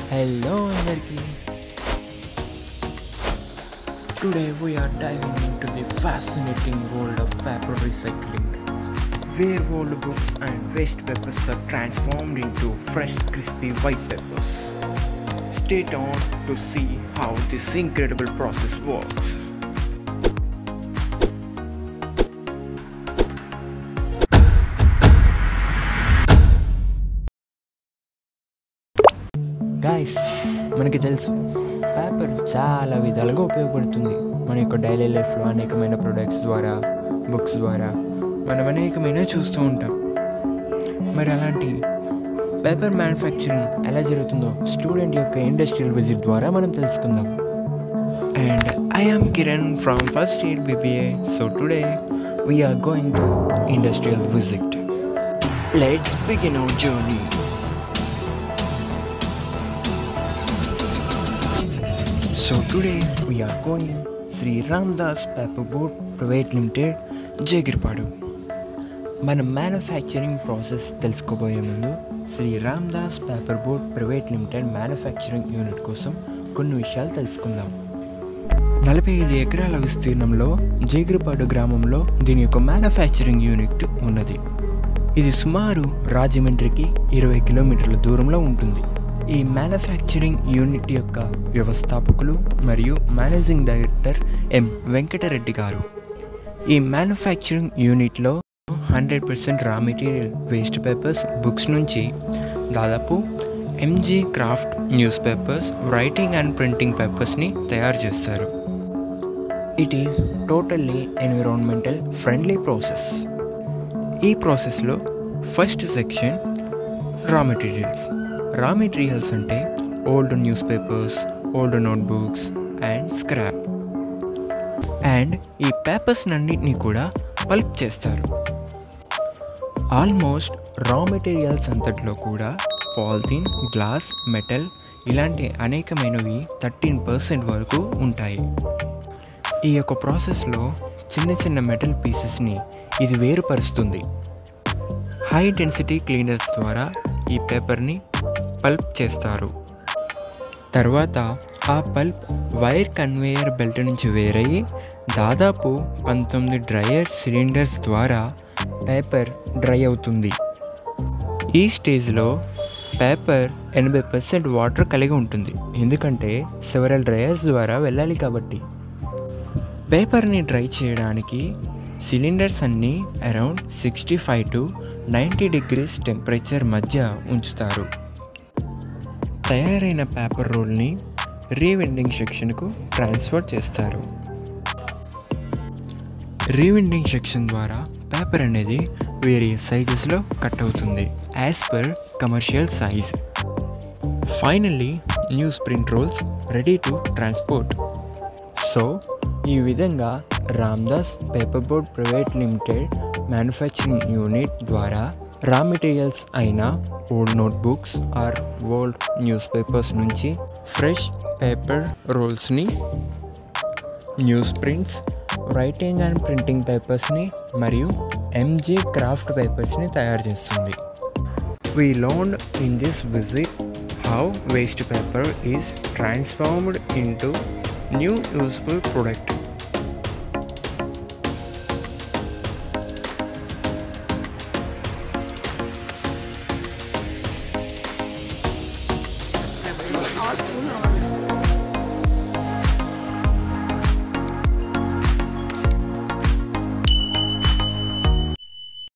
Hello, Anarchy. Today we are diving into the fascinating world of paper recycling, where old books and waste papers are transformed into fresh, crispy white papers. Stay tuned to see how this incredible process works. Guys, మనకి తెలుసు paper చాలా విధాలుగా ఉపయోగపడుతుంది. మన యొక్క daily లైఫ్లో అనేకమైన products ద్వారా, బుక్స్ ద్వారా మనం అనేకమైన చూస్తూ ఉంటాం. మరి అలాంటి పేపర్ మ్యానుఫ్యాక్చరింగ్ ఎలా జరుగుతుందో స్టూడెంట్ యొక్క ఇండస్ట్రియల్ విజిట్ ద్వారా మనం తెలుసుకుందాం. And I am Kiran from first year BBA. So today we're going to industrial visit. Let's begin our journey. So today we are going Sri Ramdas Paper Board Private Limited, Jagirpadu. మన manufacturing process తెలుసుకోబోయే ముందు Shri Ramdas paper board private limited manufacturing unit కోసం కొన్ని విషయాలు తెలుసుకుందాం. 45 ఎకరాల విస్తీర్ణంలో జేగిరిపాడు గ్రామంలో దీని యొక్క మ్యానుఫ్యాక్చరింగ్ యూనిట్ ఉన్నది. ఇది సుమారు రాజమండ్రికి 20 కిలోమీటర్ల దూరంలో ఉంటుంది. ఈ మ్యానుఫ్యాక్చరింగ్ యూనిట్ యొక్క వ్యవస్థాపకులు మరియు మేనేజింగ్ డైరెక్టర్ ఎం వెంకటరెడ్డి గారు. ఈ మ్యానుఫ్యాక్చరింగ్ యూనిట్లో 100% raw material waste papers, books నుంచి దాదాపు MG kraft newspapers, writing and printing పేపర్స్ని తయారు చేస్తారు. It is totally environmental friendly process. ఈ ప్రాసెస్లో first section raw materials. Raw materials అంటే old news papers, old notebooks and scrap. And ఈ papers అన్నింటినీ కూడా పల్ప్ చేస్తారు. ఆల్మోస్ట్ రా మెటీరియల్స్ అంతట్లో కూడా పాలిథిన్, గ్లాస్, మెటల్ ఇలాంటి అనేకమైనవి 13% వరకు ఉంటాయి. ఈ యొక్క ప్రాసెస్లో చిన్న చిన్న మెటల్ పీసెస్ని ఇది వేరుపరుస్తుంది. హై డెన్సిటీ క్లీనర్స్ ద్వారా ఈ పేపర్ని పల్ప్ చేస్తారు. తర్వాత ఆ పల్ప్ వైర్ కన్వేయర్ బెల్ట్ నుంచి వేరయ్యి దాదాపు 19 డ్రయర్ సిలిండర్స్ ద్వారా పేపర్ డ్రై అవుతుంది. ఈ స్టేజ్లో పేపర్ 80% వాటర్ కలిగి ఉంటుంది, ఎందుకంటే సెవరల్ డ్రయర్స్ ద్వారా వెళ్ళాలి కాబట్టి. పేపర్ని డ్రై చేయడానికి సిలిండర్స్ అన్నీ అరౌండ్ 65 to 90 degrees టెంపరేచర్ మధ్య ఉంచుతారు. తయారైన పేపర్ రోల్ని రీవిండింగ్ సెక్షన్కు ట్రాన్స్ఫర్ చేస్తారు. రీవిండింగ్ సెక్షన్ ద్వారా పేపర్ అనేది వేరియస్ సైజెస్లో కట్ అవుతుంది as per commercial size. Finally news print rolls ready to transport. So ఈ విధంగా Ramdas paper board private limited manufacturing unit ద్వారా రా మెటీరియల్స్ అయిన old notebooks or old news papers నుంచి fresh paper రోల్స్ని, news prints, writing and printing పేపర్స్ని మరియు MG craft పేపర్స్ని తయారు చేస్తుంది. We learned in this visit how waste paper is transformed into new useful product.